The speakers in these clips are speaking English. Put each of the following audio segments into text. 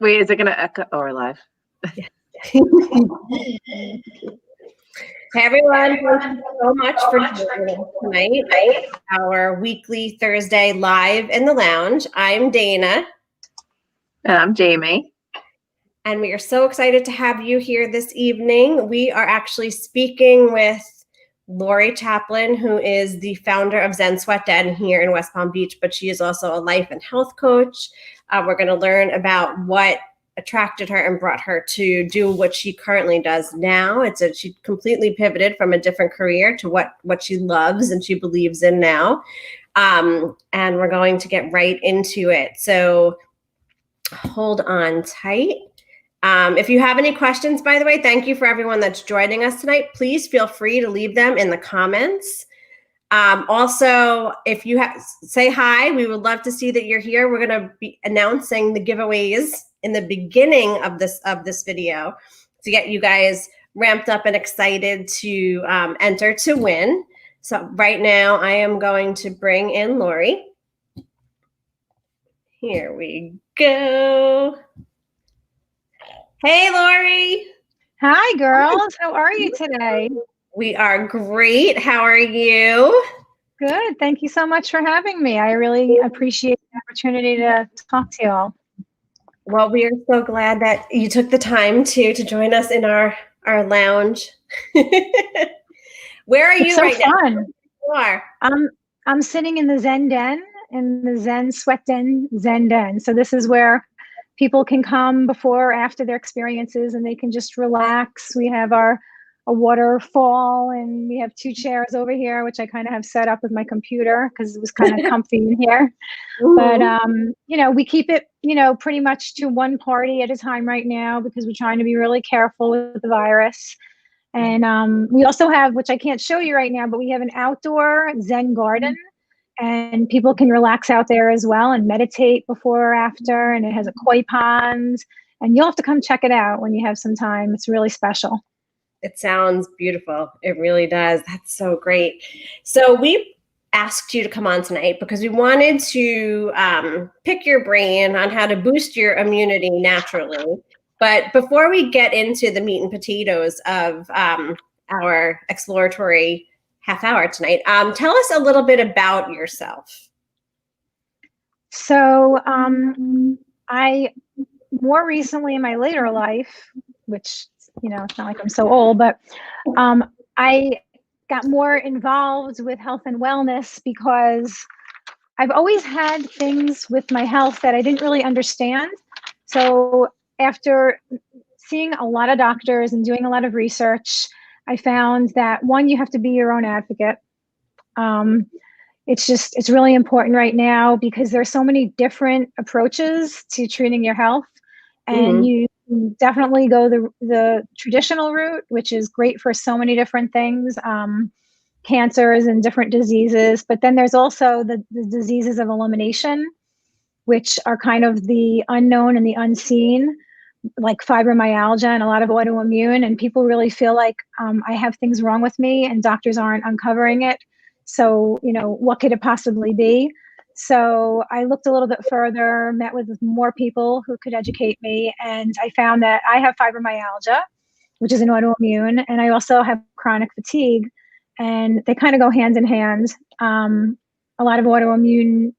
Wait, is it going to echo? Oh, we're live. Hey everyone, thank you so much for joining us tonight. Our weekly Thursday live in the lounge. I'm Dana. And I'm Jamie. And we are so excited to have you here this evening. We are actually speaking with Laurie Chaplin, who is the founder of Zen Sweat Den here in West Palm Beach, but she is also a life and health coach. We're going to learn about what attracted her and brought her to do what she currently does now. She completely pivoted from a different career to what she loves and she believes in now. And we're going to get right into it. So hold on tight. If you have any questions, by the way, thank you for everyone that's joining us tonight. Please feel free to leave them in the comments. Also, if you say hi, we would love to see that you're here. We're going to be announcing the giveaways in the beginning of this video to get you guys ramped up and excited to enter to win. So right now I am going to bring in Laurie. Here we go. Hey, Laurie. Hi, girls. How are you today? We are great. How are you? Good. Thank you so much for having me. I really appreciate the opportunity to talk to you all. Well, we are so glad that you took the time to join us in our lounge. Where are you right now? Fun. You are. I'm sitting in the Zen Den, in the Zen Sweat Den, Zen Den. So this is where people can come before or after their experiences and they can just relax. We have a waterfall and we have 2 chairs over here, which I kind of have set up with my computer because it was kind of comfy in here. But, we keep it, pretty much to 1 party at a time right now because we're trying to be really careful with the virus. And we also have, which I can't show you right now, but we have an outdoor Zen garden and people can relax out there as well and meditate before or after. And it has a koi pond and you'll have to come check it out when you have some time. It's really special. It sounds beautiful. It really does. That's so great. So we asked you to come on tonight because we wanted to pick your brain on how to boost your immunity naturally. But before we get into the meat and potatoes of our exploratory half hour tonight, tell us a little bit about yourself. So I more recently in my later life, which it's not like I'm so old, but I got more involved with health and wellness because I've always had things with my health that I didn't really understand. So after seeing a lot of doctors and doing a lot of research, I found that 1, you have to be your own advocate. It's really important right now because there's so many different approaches to treating your health. And you definitely go the traditional route, which is great for so many different things, cancers and different diseases. But then there's also the diseases of elimination, which are kind of the unknown and the unseen, like fibromyalgia and a lot of autoimmune. And people really feel like I have things wrong with me and doctors aren't uncovering it. So, what could it possibly be? So I looked a little bit further, met with more people who could educate me, and I found that I have fibromyalgia, which is an autoimmune, and I also have chronic fatigue, and they kind of go hand in hand. A lot of autoimmune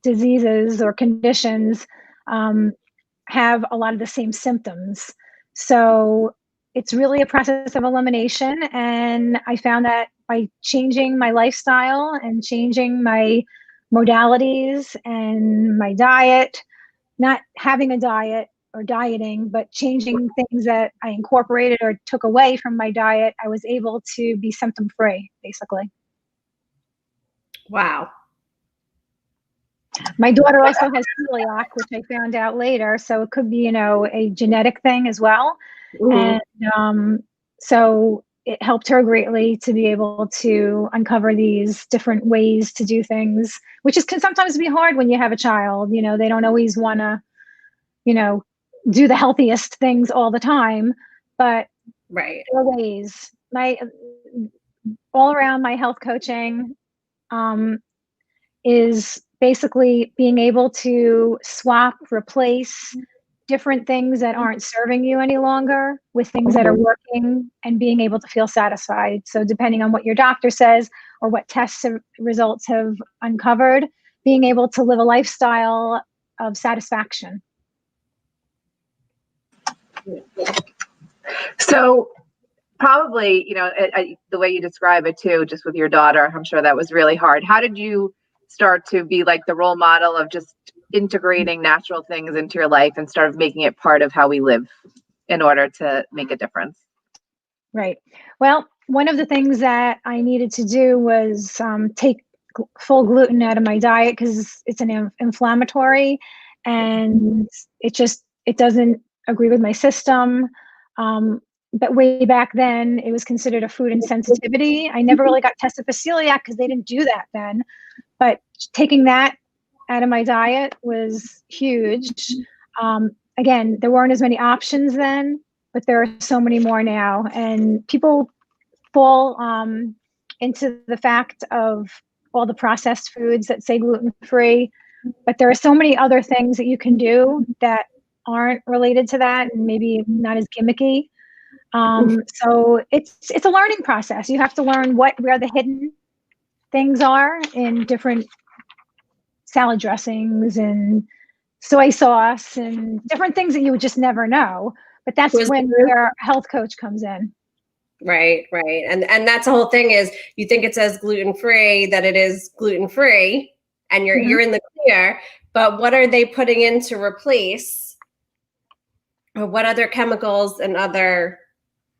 diseases or conditions have a lot of the same symptoms. So it's really a process of elimination, and I found that by changing my lifestyle and changing my modalities and my diet, not having a diet or dieting, but changing things that I incorporated or took away from my diet, I was able to be symptom free, basically. Wow. My daughter also has celiac, which I found out later. So it could be, a genetic thing as well. And so it helped her greatly to be able to uncover these different ways to do things, which can sometimes be hard when you have a child. They don't always want to, do the healthiest things all the time, but right. There are ways. All around my health coaching is basically being able to swap, replace different things that aren't serving you any longer with things that are working, and being able to feel satisfied. So depending on what your doctor says or what results have uncovered, being able to live a lifestyle of satisfaction. So probably, the way you describe it too, just with your daughter, I'm sure that was really hard. How did you start to be like the role model of just integrating natural things into your life and start making it part of how we live in order to make a difference? Right. Well, one of the things that I needed to do was take full gluten out of my diet, because it's an inflammatory, and it doesn't agree with my system. But way back then, it was considered a food insensitivity. I never really got tested for celiac because they didn't do that then. But taking that out of my diet was huge. Again, there weren't as many options then, but there are so many more now. And people fall into the fact of all the processed foods that say gluten-free, but there are so many other things that you can do that aren't related to that, and maybe not as gimmicky. So it's a learning process. You have to learn where the hidden things are in different salad dressings and soy sauce and different things that you would just never know. But that's when your health coach comes in. Right. And that's the whole thing, is you think it says gluten-free, that it is gluten-free, and you're in the clear, but what are they putting in to replace? Or what other chemicals and other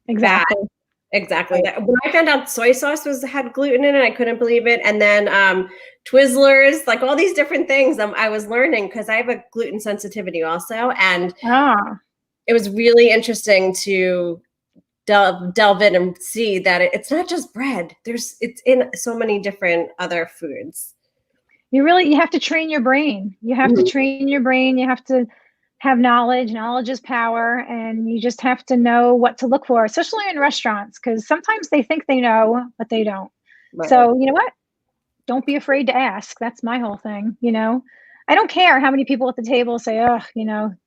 Exactly. fat? Exactly. When I found out soy sauce had gluten in it, I couldn't believe it. And then Twizzlers, like all these different things I was learning, because I have a gluten sensitivity also. And it was really interesting to delve in and see that it's not just bread. It's in so many different other foods. You have to train your brain. You have to train your brain. You have to have knowledge. Knowledge is power, and you just have to know what to look for, especially in restaurants, because sometimes they think they know, but they don't. Right. So you know what? Don't be afraid to ask. That's my whole thing. I don't care how many people at the table say, "Oh,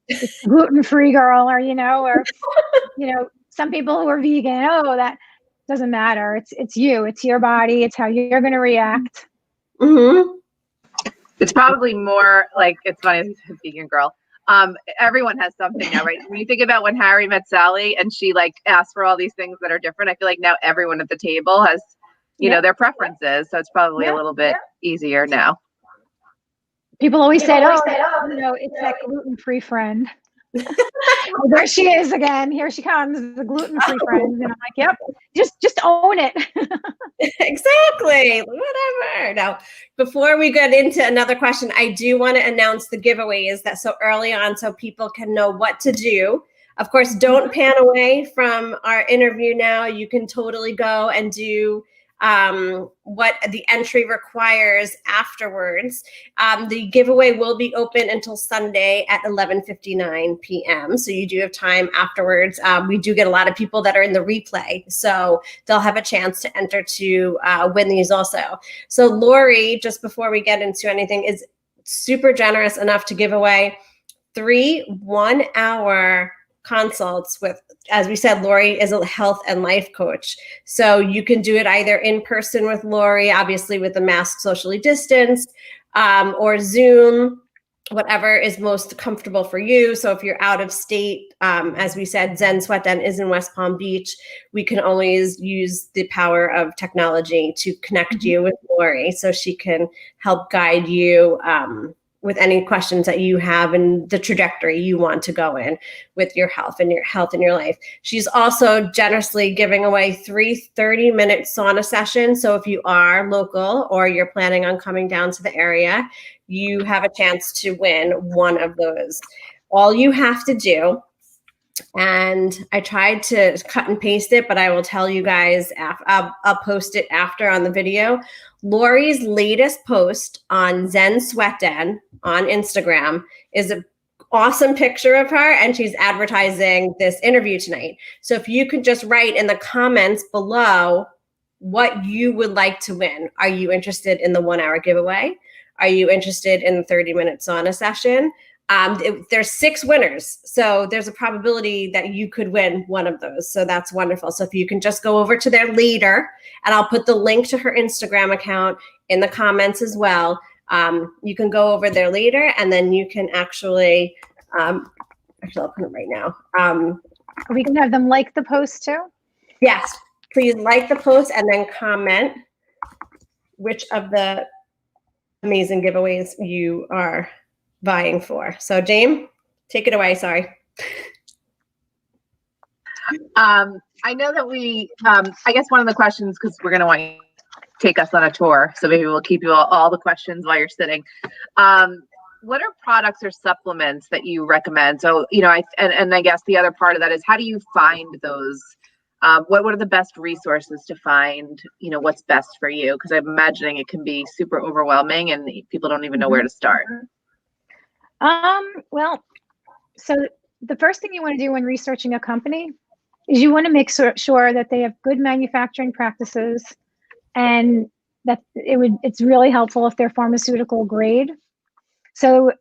it's gluten-free, girl," or some people who are vegan. Oh, that doesn't matter. It's you. It's your body. It's how you're going to react. It's probably more like, it's funny, as a vegan girl. Everyone has something now, right? When you think about when Harry met Sally and she asked for all these things that are different, I feel like now everyone at the table has, their preferences. So it's probably a little bit easier now. People always say, it's that gluten-free friend. Well, there she is again. Here she comes, the gluten-free friend. And I'm like, yep, just own it. Exactly. Whatever. Now, before we get into another question, I do want to announce the giveaways that so early on, so people can know what to do. Of course, don't pan away from our interview now. You can totally go and do what the entry requires afterwards. The giveaway will be open until Sunday at 11:59 p.m. So you do have time afterwards. We do get a lot of people that are in the replay, so they'll have a chance to enter to win these also. So Laurie, just before we get into anything, is super generous enough to give away 3 1-hour consults with, as we said, Laurie is a health and life coach. So you can do it either in person with Laurie, obviously with the mask, socially distanced, or Zoom, whatever is most comfortable for you. So if you're out of state, as we said, Zen Sweat Den is in West Palm Beach. We can always use the power of technology to connect you with Laurie, so she can help guide you with any questions that you have and the trajectory you want to go in with your health and your life. She's also generously giving away 3 30-minute sauna sessions. So if you are local or you're planning on coming down to the area, you have a chance to win one of those. All you have to do, and I tried to cut and paste it, but I will tell you guys, I'll post it after on the video. Laurie's latest post on Zen Sweat Den on Instagram is an awesome picture of her, and she's advertising this interview tonight. So if you could just write in the comments below what you would like to win. Are you interested in the 1-hour giveaway? Are you interested in the 30-minute sauna session? There's 6 winners. So there's a probability that you could win one of those. So that's wonderful. So if you can just go over to there later, and I'll put the link to her Instagram account in the comments as well. You can go over there later, and then you can actually I'll put it right now. We can have them like the post too. Yes, please like the post and then comment which of the amazing giveaways you are vying for. So James, take it away. Sorry. I know that we, I guess one of the questions, because we're going to want you to take us on a tour, so maybe we'll keep you all the questions while you're sitting. What are products or supplements that you recommend? So, and I guess the other part of that is, how do you find those? What are the best resources to find, what's best for you? Because I'm imagining it can be super overwhelming and people don't even know where to start. Well, so the first thing you want to do when researching a company is you want to make sure that they have good manufacturing practices, and that it's really helpful if they're pharmaceutical grade. So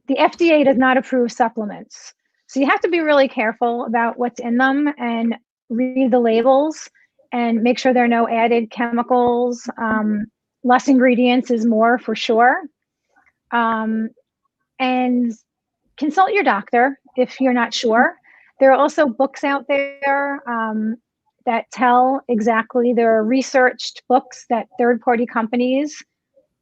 the FDA does not approve supplements. So you have to be really careful about what's in them and read the labels and make sure there are no added chemicals. Less ingredients is more, for sure. And consult your doctor if you're not sure. There are also books out there that tell exactly, there are researched books that third-party companies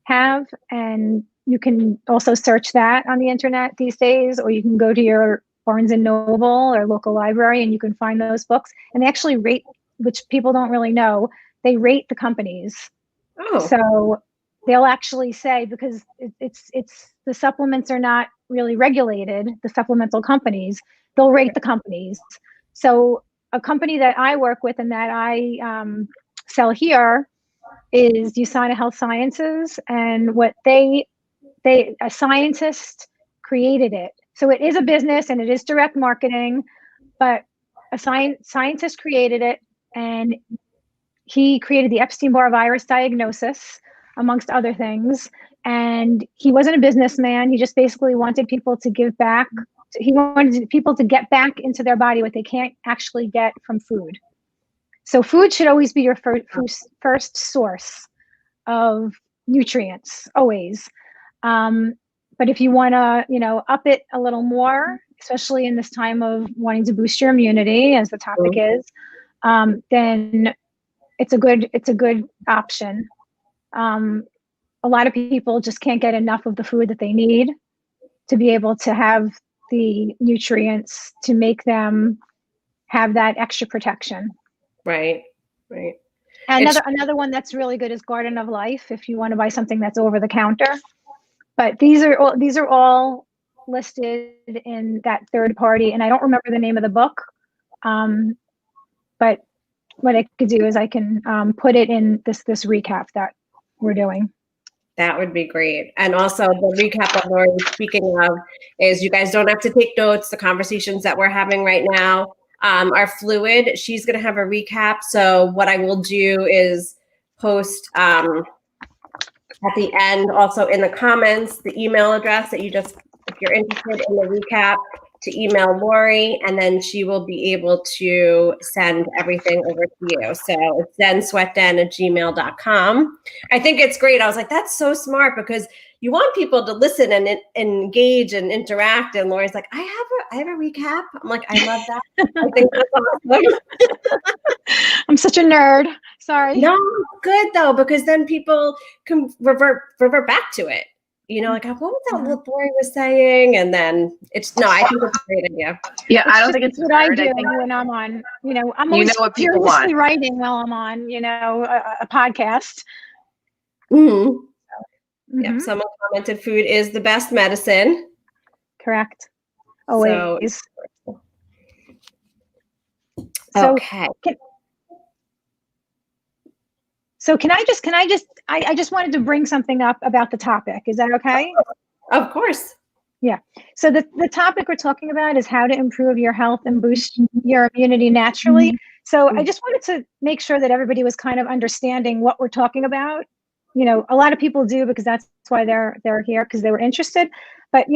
have, and you can also search that on the internet these days, or you can go to your Barnes and Noble or local library and you can find those books. And they actually rate, which people don't really know, they rate the companies. Oh. So they'll actually say, because it's the supplements are not really regulated, the supplemental companies, they'll rate the companies. So a company that I work with and that I sell here is USANA Health Sciences, and what a scientist created it. So it is a business and it is direct marketing, but a scientist created it, and he created the Epstein-Barr virus diagnosis, amongst other things. And he wasn't a businessman. He just basically wanted people to give back. He wanted people to get back into their body what they can't actually get from food. So food should always be your first source of nutrients, always. But if you want to, up it a little more, especially in this time of wanting to boost your immunity, as the topic is, then it's a good option. A lot of people just can't get enough of the food that they need to be able to have the nutrients to make them have that extra protection. Right. Another one that's really good is Garden of Life, if you want to buy something that's over the counter. But these are all listed in that third party, and I don't remember the name of the book. But what I could do is I can put it in this recap that we're doing. That would be great. And also the recap that Laurie was speaking of is, you guys don't have to take notes. The conversations that we're having right now are fluid. She's going to have a recap. So what I will do is post at the end, also in the comments, the email address that if you're interested in the recap, to email Laurie, and then she will be able to send everything over to you. So it's zensweatden@gmail.com. I think it's great. I was like, that's so smart, because you want people to listen and engage and interact. And Laurie's like, I have a recap. I'm like, I love that. I think that's awesome. I'm such a nerd. Sorry. No, good though, because then people can revert back to it. Like, what was that what Laurie was saying? And then I think it's a great idea. Yeah, I don't think it's what I do when I'm on, I'm always what people want. writing while I'm on, a podcast. Mm-hmm. Yep, someone commented food is the best medicine. Correct. Always. So okay. I just wanted to bring something up about the topic. Is that okay? Of course. Yeah. So the topic we're talking about is how to improve your health and boost your immunity naturally. So I just wanted to make sure that everybody was kind of understanding what we're talking about, a lot of people do because that's why they're here, because they were interested. But,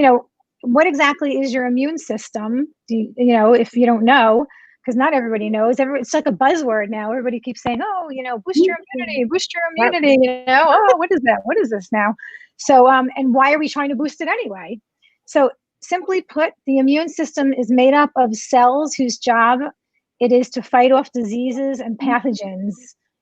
what exactly is your immune system? If you don't know, because not everybody knows. It's like a buzzword now. Everybody keeps saying, oh, boost your immunity, boost your immunity, oh, what is that? What is this now? So, and why are we trying to boost it anyway? So simply put, the immune system is made up of cells whose job it is to fight off diseases and pathogens.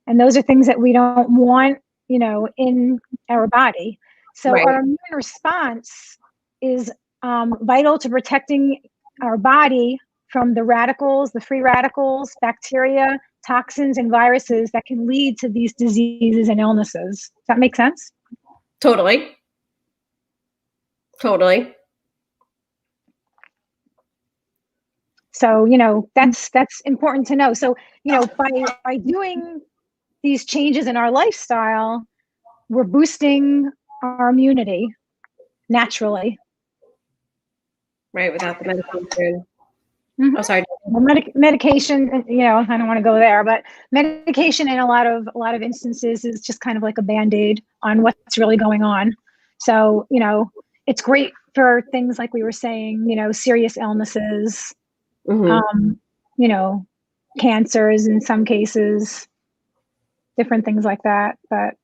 And those are things that we don't want, in our body. So Right. our immune response is vital to protecting our body from the radicals, the free radicals, bacteria, toxins, and viruses that can lead to these diseases and illnesses. Does that make sense? Totally. So, that's important to know. So, by doing these changes in our lifestyle, we're boosting our immunity naturally. Right, without the medication. Mm-hmm. Oh, sorry. Well, medication, I don't want to go there, but medication in a lot of instances is just kind of like a Band-Aid on what's really going on. So, it's great for things like we were saying, serious illnesses, cancers in some cases, different things like that. But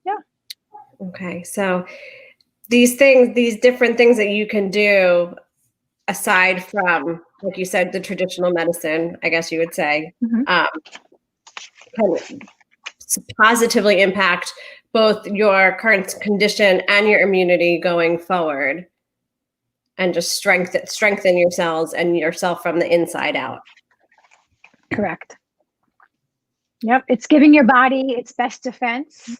yeah. Okay. So these different things that you can do aside from, like you said, the traditional medicine, I guess you would say, can positively impact both your current condition and your immunity going forward, and just strengthen your cells and yourself from the inside out. Correct. Yep. It's giving your body its best defense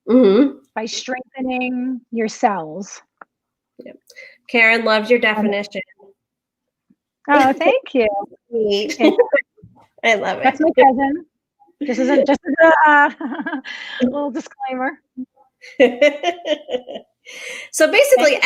by strengthening your cells. Yep. Karen, loves your definition. Oh, thank you. I love it. That's my cousin. Just as a little disclaimer. So basically,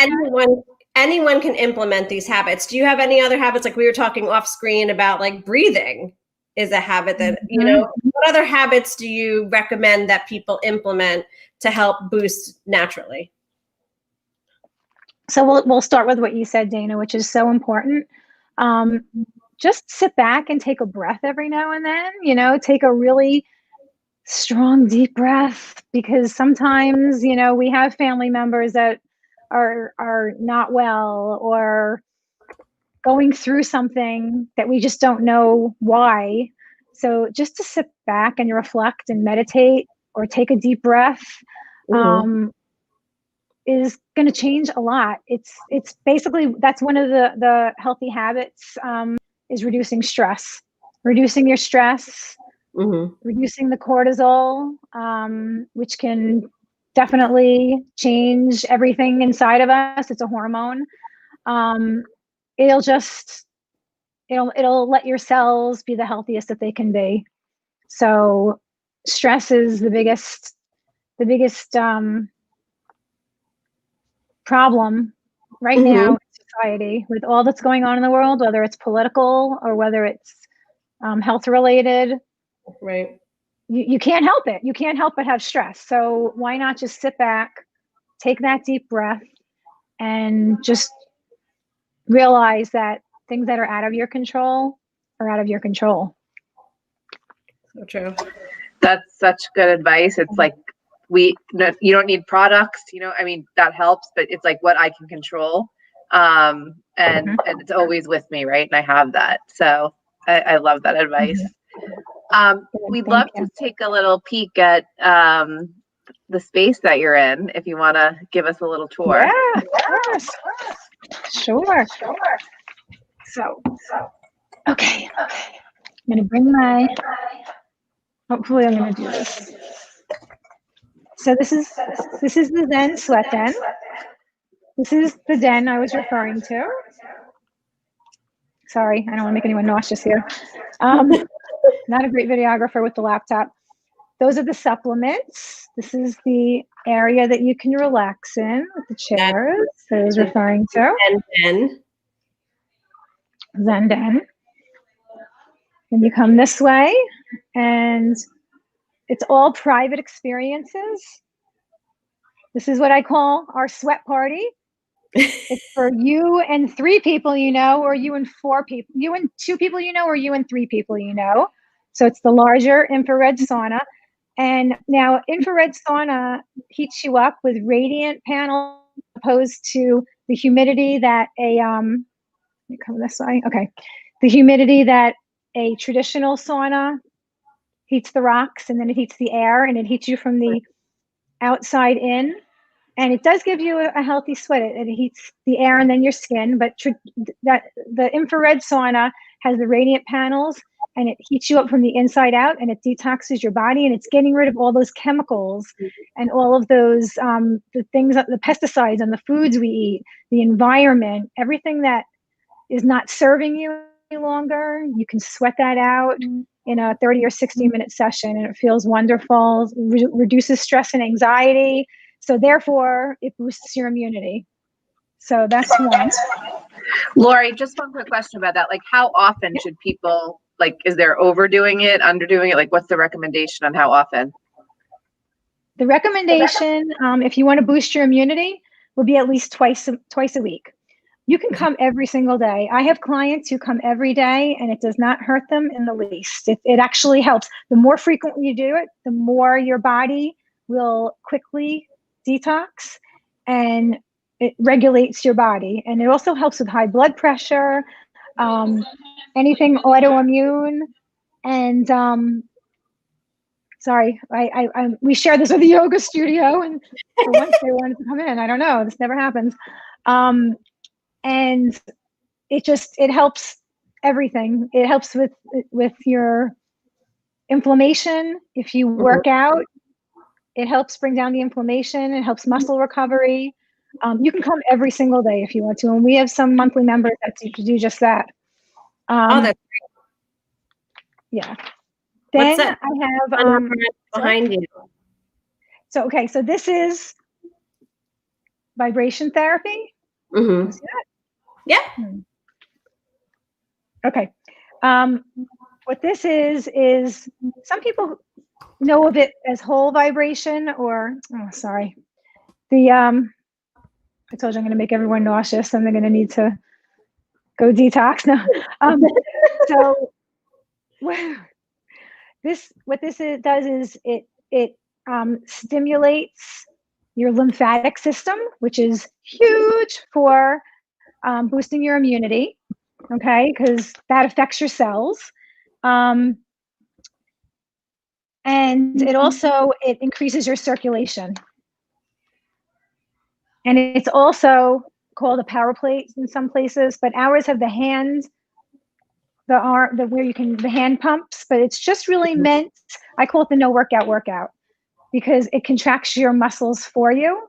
anyone can implement these habits. Do you have any other habits? Like we were talking off screen about, like breathing is a habit that, what other habits do you recommend that people implement to help boost naturally? So we'll start with what you said, Dana, which is so important. Just sit back and take a breath every now and then, take a really strong, deep breath, because sometimes, we have family members that are not well or going through something that we just don't know why. So just to sit back and reflect and meditate or take a deep breath is going to change a lot. It's basically, that's one of the healthy habits, is reducing stress, reducing your stress, reducing the cortisol, which can definitely change everything inside of us. It's a hormone. It'll let your cells be the healthiest that they can be. So stress is the biggest problem right now in society, with all that's going on in the world, whether it's political or whether it's health related. Right. You can't help it. You can't help but have stress. So why not just sit back, take that deep breath, and just realize that things that are out of your control are out of your control. So true. That's such good advice. It's like, you don't need products, that helps, but it's like what I can control. And it's always with me, right? And I have that. So I love that advice. We'd love to take a little peek at the space that you're in, if you want to give us a little tour. Yeah, yes. Sure. So, okay. I'm going to bring hopefully I'm going to do this. So this is the Zen Sweat Den. This is the den I was referring to. Sorry, I don't want to make anyone nauseous here. Not a great videographer with the laptop. Those are the supplements. This is the area that you can relax in with the chairs that I was referring to. Zen Den. And you come this way, and it's all private experiences. This is what I call our sweat party. It's for you and 3 people you know, or you and 4 people, you and 2 people you know, or you and 3 people you know. So it's the larger infrared sauna. And now infrared sauna heats you up with radiant panels opposed to the humidity that let me come this way. Okay. The humidity that a traditional sauna heats the rocks, and then it heats the air, and it heats you from the outside in. And it does give you a healthy sweat. It heats the air and then your skin. But the infrared sauna has the radiant panels, and it heats you up from the inside out, and it detoxes your body, and it's getting rid of all those chemicals and all of those the things, the pesticides on the foods we eat, the environment, everything that is not serving you any longer. You can sweat that out in a 30 or 60-minute session, and it feels wonderful. Reduces stress and anxiety. So therefore, it boosts your immunity. So that's one. Laurie, just one quick question about that. Like, how often should people, like, is there overdoing it, underdoing it? Like, what's the recommendation on how often? The recommendation, if you want to boost your immunity, will be at least twice a week. You can come every single day. I have clients who come every day, and it does not hurt them in the least. It actually helps. The more frequently you do it, the more your body will quickly detox, and it regulates your body. And it also helps with high blood pressure, anything autoimmune. And sorry, we share this with the yoga studio, and for once they wanted to come in. I don't know, this never happens. And it helps everything. It helps with your inflammation. If you work out, it helps bring down the inflammation. It helps muscle recovery. You can come every single day if you want to. And we have some monthly members that do just that. Oh, that's great. Yeah. Then What's that? I have behind you. So, okay. So this is vibration therapy. Mm-hmm. See that? Yeah. Okay. What this is some people know of it as whole vibration, or I told you I'm going to make everyone nauseous, and they're going to need to go detox now. So what this does is it stimulates your lymphatic system, which is huge for boosting your immunity. Okay, because that affects your cells. And it also, it increases your circulation. And it's also called a power plate in some places, but ours have the hand, the hand pumps, but it's just really meant, I call it the no workout, because it contracts your muscles for you.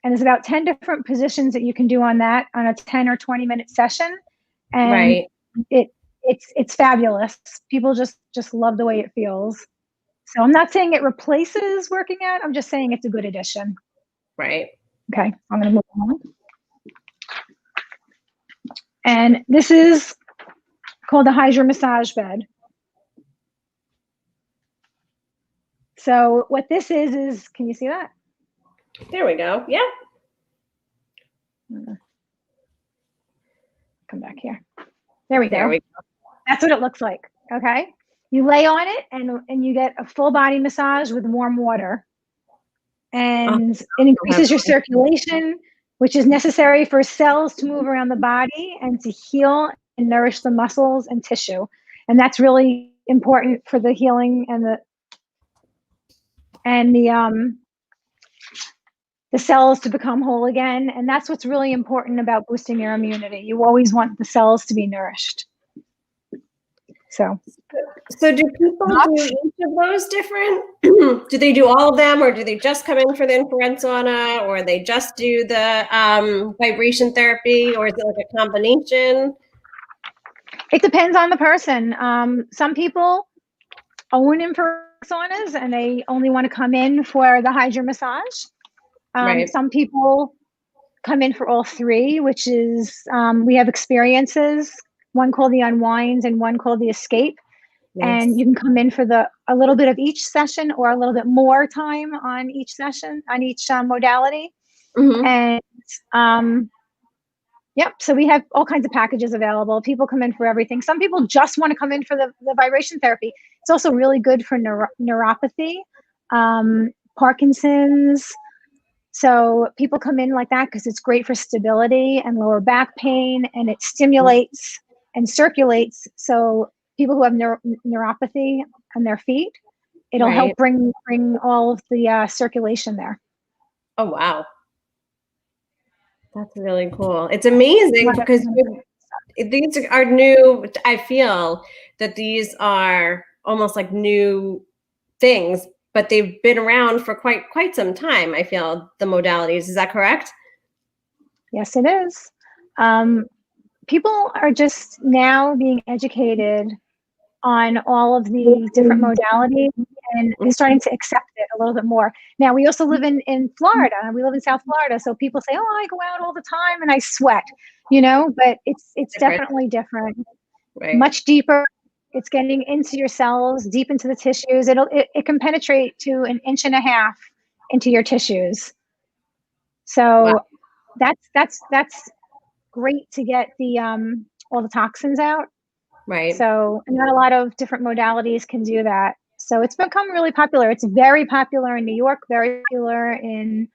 And there's about 10 different positions that you can do on that on a 10 or 20-minute session. And right. It's fabulous. People just love the way it feels. So I'm not saying it replaces working out. I'm just saying it's a good addition. Right. Okay, I'm going to move on. And this is called the Hydromassage bed. So what this is, can you see that? There we go. Yeah. Come back here. There we go. That's what it looks like. Okay. You lay on it and you get a full body massage with warm water. And it increases your circulation, which is necessary for cells to move around the body and to heal and nourish the muscles and tissue. And that's really important for the healing and the cells to become whole again. And that's what's really important about boosting your immunity. You always want the cells to be nourished. So do people do each of those different? Do they do all of them, or do they just come in for the infrared sauna, or they just do the vibration therapy, or is it like a combination? It depends on the person. Some people own infrared saunas and they only want to come in for the hydromassage. Right. Some people come in for all 3, which is we have experiences, one called the unwind and one called the escape. Nice. And you can come in for a little bit of each session or a little bit more time on each session, on each modality. And yep, so we have all kinds of packages available. People come in for everything. Some people just want to come in for the vibration therapy. It's also really good for neuropathy, Parkinson's. So people come in like that because it's great for stability and lower back pain, and it stimulates and circulates. So people who have neuropathy on their feet, it'll help bring all of the circulation there. Oh, wow. That's really cool. It's amazing because these are new. I feel that these are almost like new things, but they've been around for quite some time. I feel the modalities. Is that correct? Yes, it is. People are just now being educated on all of the different modalities and starting to accept it a little bit more. Now, we also live in Florida. We live in South Florida. So people say, oh, I go out all the time and I sweat, but it's definitely different. Right. Much deeper. It's getting into your cells, deep into the tissues. It can penetrate to 1.5 inches into your tissues. So that's great to get the all the toxins out. Right. So not a lot of different modalities can do that. So it's become really popular. It's very popular in New York, very popular in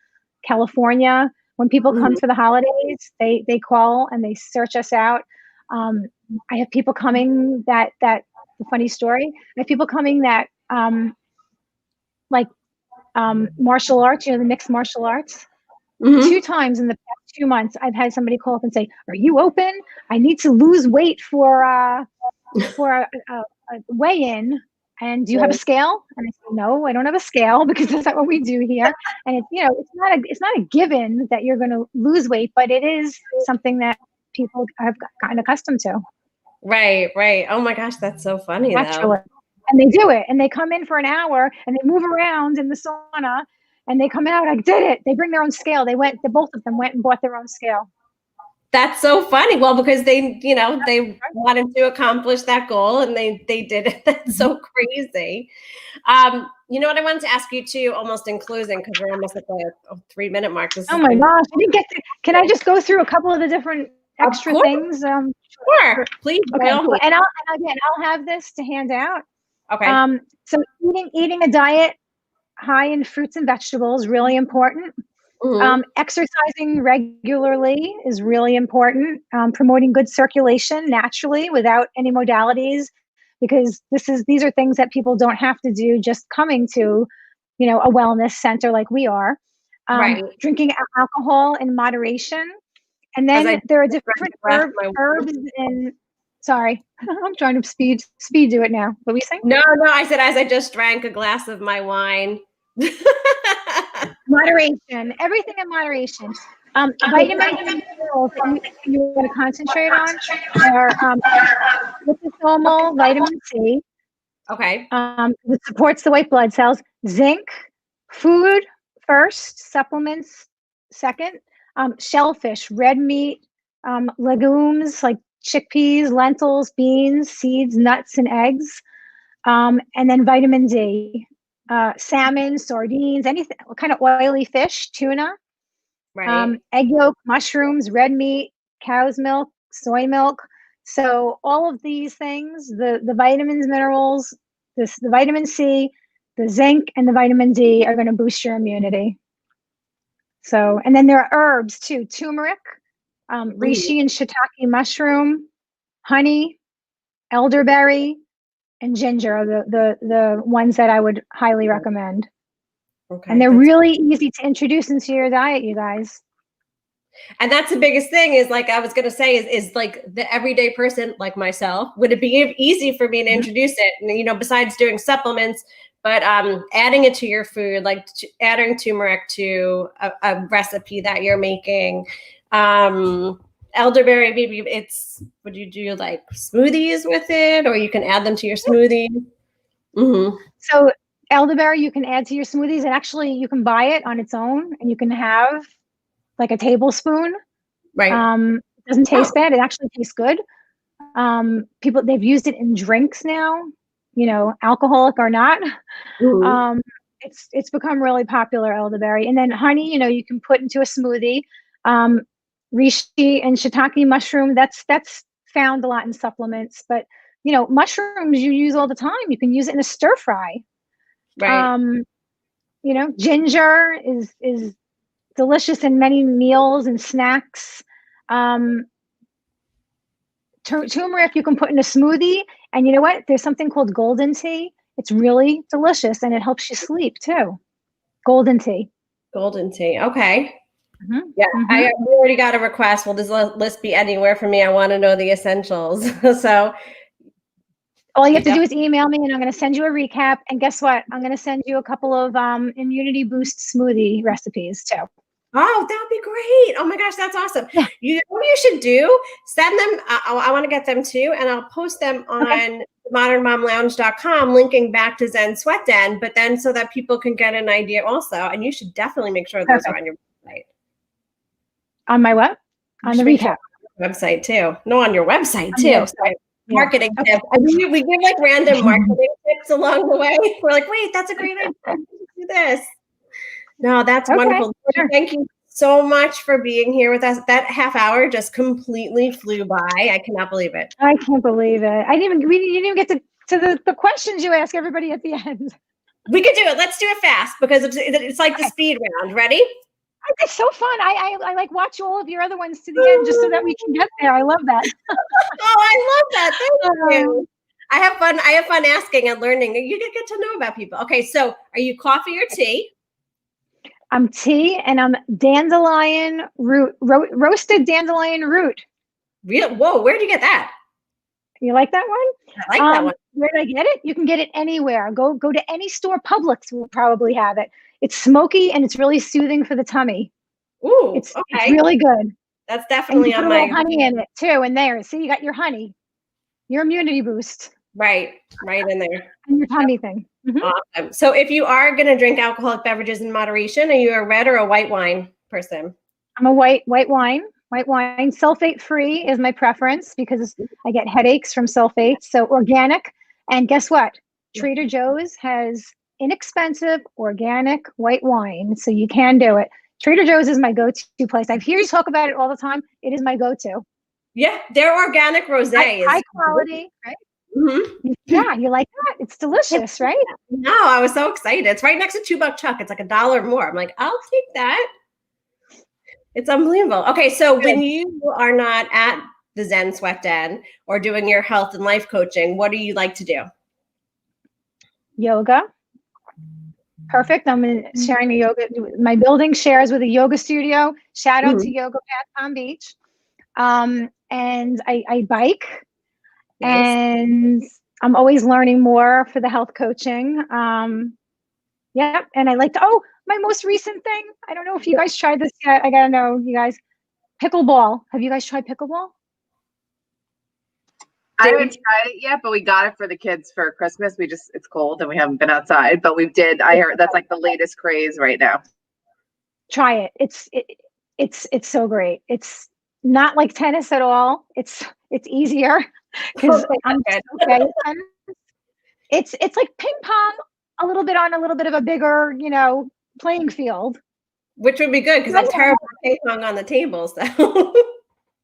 California. When people come for the holidays, they call and they search us out. I have people coming that the funny story. I have people coming that martial arts, the mixed martial arts. 2 times in the past 2 months, I've had somebody call up and say, "Are you open? I need to lose weight for a weigh-in. And do you have a scale?" And I say, "No, I don't have a scale because that's not what we do here." And it's not a given that you're going to lose weight, but it is something that people have gotten accustomed to. Right. Oh my gosh, that's so funny. Naturally. And they do it, and they come in for an hour and they move around in the sauna. And they come out, I did it. They bring their own scale. Both of them went and bought their own scale. That's so funny. Well, because they wanted to accomplish that goal and they did it. That's so crazy. You know what I wanted to ask you too, almost in closing, because we're almost at the 3-minute mark. Oh my gosh, I didn't get to. Can I just go through a couple of the different extra things? Sure, please. Okay. And I'll have this to hand out. Okay. So eating a diet high in fruits and vegetables, really important. Exercising regularly is really important. Promoting good circulation naturally without any modalities, because these are things that people don't have to do just coming to, a wellness center like we are. Drinking alcohol in moderation. And then there are different herbs and sorry, I'm trying to speed do it now. What were you saying? No, I said as I just drank a glass of my wine. Moderation, everything in moderation. Vitamins and minerals that you want to concentrate on are liposomal vitamin C. Okay. That supports the white blood cells. Zinc, food first, supplements second. Shellfish, red meat, legumes like chickpeas, lentils, beans, seeds, nuts, and eggs. And then vitamin D. Salmon, sardines, anything, kind of oily fish, tuna, egg yolk, mushrooms, red meat, cow's milk, soy milk. So all of these things, the vitamins, minerals, the vitamin C, the zinc, and the vitamin D are going to boost your immunity. So, and then there are herbs too: turmeric, reishi and shiitake mushroom, honey, elderberry, and ginger are the ones that I would highly recommend. Okay. And they're really easy to introduce into your diet, you guys. And that's the biggest thing is like I was going to say is like the everyday person like myself, would it be easy for me to introduce it? And, besides doing supplements, but adding it to your food, like adding turmeric to a recipe that you're making. Elderberry, maybe would you do like smoothies with it, or you can add them to your smoothie? So elderberry you can add to your smoothies, and actually you can buy it on its own and you can have like a tablespoon. It doesn't taste bad. It actually tastes good. They've used it in drinks now. alcoholic or not. Mhm. It's become really popular, elderberry. And then honey, you can put into a smoothie. Reishi and shiitake mushroom, that's found a lot in supplements, but mushrooms you use all the time. You can use it in a stir fry. Right. Ginger is delicious in many meals and snacks. Turmeric you can put in a smoothie, and you know what? There's something called golden tea. It's really delicious, and it helps you sleep too. Golden tea. Golden tea. Okay. Mm-hmm. Yeah, Mm-hmm. we already got a request. Will this list be anywhere for me? I want to know the essentials. So all you have to do is email me, and I'm going to send you a recap. And guess what? I'm going to send you a couple of immunity boost smoothie recipes too. Oh, that would be great. Oh my gosh, that's awesome. Yeah. You know what you should do? Send them. I want to get them too, and I'll post them on modernmomlounge.com, linking back to Zen Sweat Den, but then so that people can get an idea also. And you should definitely make sure those are on your website. On my what? On the recap. Website too. No, on your website too. Yeah. Sorry. Marketing tips. I mean, we give like random marketing tips along the way. We're like, wait, that's a great idea. Do this. No, that's wonderful. Sure. Thank you so much for being here with us. That half hour just completely flew by. I cannot believe it. I can't believe it. We didn't even get to the questions you ask everybody at the end. We could do it. Let's do it fast because it's like the speed round. Ready? It's so fun. I like watch all of your other ones to the end just so that we can get there. I love that. Oh, I love that. Thank you. I have fun. I have fun asking and learning. You get to know about people. Okay, so are you coffee or tea? I'm tea, and I'm dandelion root, roasted dandelion root. Real? Whoa, where'd you get that? You like that one? I like that one. Where did I get it? You can get it anywhere. Go to any store. Publix will probably have it. It's smoky and it's really soothing for the tummy. Ooh, it's really good. That's definitely on my honey in it too. And there, see, you got your honey, your immunity boost. Right in there. And your tummy thing. Mm-hmm. Awesome. So if you are going to drink alcoholic beverages in moderation, are you a red or a white wine person? I'm a white wine. White wine, sulfate free is my preference because I get headaches from sulfates. So organic. And guess what? Trader Joe's has inexpensive organic white wine. So you can do it. Trader Joe's is my go-to place. I hear you talk about it all the time. It is my go-to. Yeah, their organic rosé is high quality, right? Mm-hmm. Yeah, you like that? It's delicious, right? No, I was so excited. It's right next to $2 Chuck. It's like $1 more. I'm like, I'll take that. It's unbelievable. Okay, so when you are not at the Zen Sweat Den or doing your health and life coaching, what do you like to do? Yoga. Perfect. I'm sharing a yoga. My building shares with a yoga studio. Shout out to Yoga Path Palm Beach. And I bike. Nice. And I'm always learning more for the health coaching. Yeah. And I like to, my most recent thing. I don't know if you guys tried this yet. I gotta know, you guys. Pickleball. Have you guys tried pickleball? I haven't tried it yet, but we got it for the kids for Christmas. It's cold and we haven't been outside, but I heard that's like the latest craze right now. Try it. It's so great. It's not like tennis at all. It's easier because it's like ping pong a little bit on a little bit of a bigger, playing field. Which would be good because I'm terrible at ping pong on the tables. So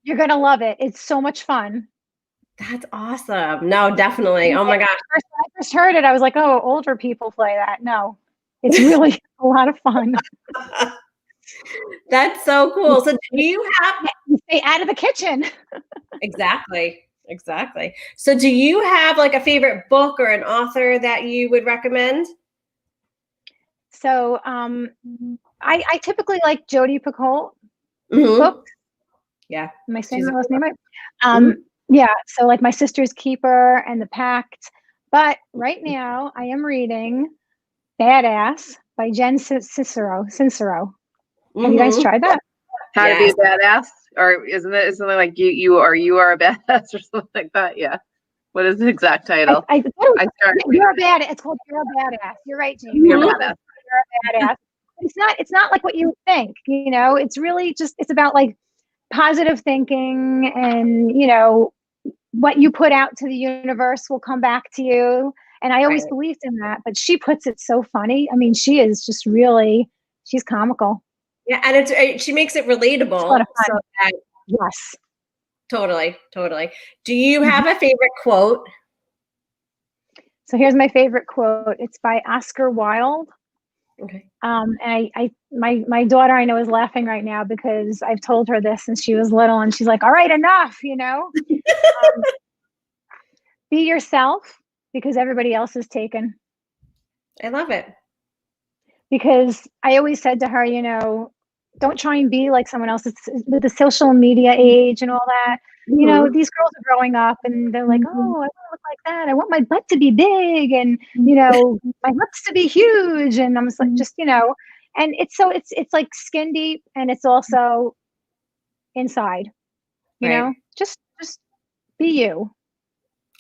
you're gonna love it. It's so much fun. That's awesome. No, definitely. Oh my gosh. When I first heard it, I was like, oh, older people play that. No, it's really a lot of fun. That's so cool. So do you stay out of the kitchen? Exactly. So do you have like a favorite book or an author that you would recommend? So I typically like Jodi Picoult books. Yeah. Am I saying her last name right? Yeah, so like My Sister's Keeper and The Pact. But right now I am reading Badass by Jen Sincero. Have you guys tried that? How to be a badass? Or isn't it something like you are a badass or something like that? Yeah. What is the exact title? You're a badass. It's called You're a Badass. You're right, Jamie. You're a badass. You're a badass. It's not like what you think, it's really just, it's about like positive thinking and, what you put out to the universe will come back to you. And I always believed in that, but she puts it so funny. I mean, she is just really, she's comical. Yeah, and she makes it relatable. It's a lot of fun. So that, Yes. totally. Do you have a favorite quote? So here's my favorite quote. It's by Oscar Wilde. Okay. And my daughter I know is laughing right now because I've told her this since she was little, and she's like, all right, enough, be yourself because everybody else is taken. I love it. Because I always said to her, don't try and be like someone else. It's with the social media age and all that. These girls are growing up and they're like, oh, I want to look like that. I want my butt to be big and, my lips to be huge. And I'm just and it's like skin deep and it's also inside, Right. just be you.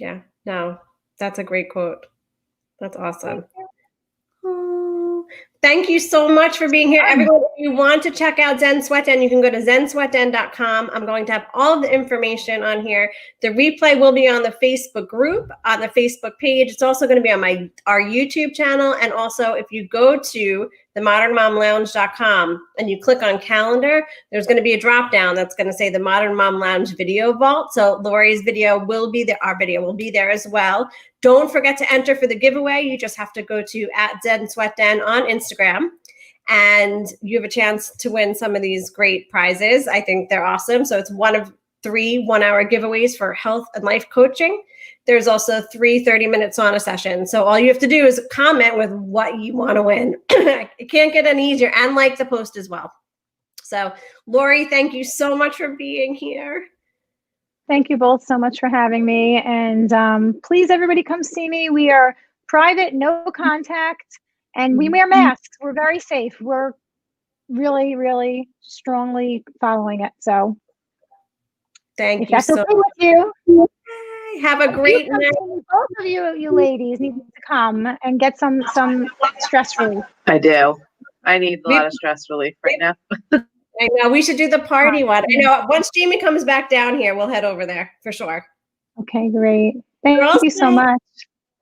Yeah, no, that's a great quote. That's awesome. Oh, thank you so much for being here. Everyone, if you want to check out Zen Sweat Den, you can go to zensweatden.com. I'm going to have all of the information on here. The replay will be on the Facebook group, on the Facebook page. It's also going to be on our YouTube channel. And also, if you go to themodernmomlounge.com and you click on calendar, there's going to be a drop down that's going to say the Modern Mom Lounge video vault. So Laurie's video will be there. Our video will be there as well. Don't forget to enter for the giveaway. You just have to go to @Zen Sweat Den on Instagram, and you have a chance to win some of these great prizes. I think they're awesome. So it's one of 3 1-hour giveaways for health and life coaching. There's also 3 30-minute sauna sessions. So all you have to do is comment with what you want to win. It can't get any easier, and like the post as well. So Laurie, thank you so much for being here. Thank you both so much for having me. And please, everybody come see me. We are private, no contact, and we wear masks. We're very safe. We're really, really strongly following it. So thank if you that's so okay with you. have a great night. Both of you ladies need to come and get some stress relief. I do. I need a lot of stress relief right now. I know we should do the party one. I know once Jamie comes back down here, we'll head over there for sure. Okay, great. Thank you so much.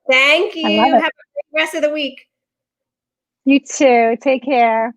Thank you. Have a great rest of the week. You too. Take care.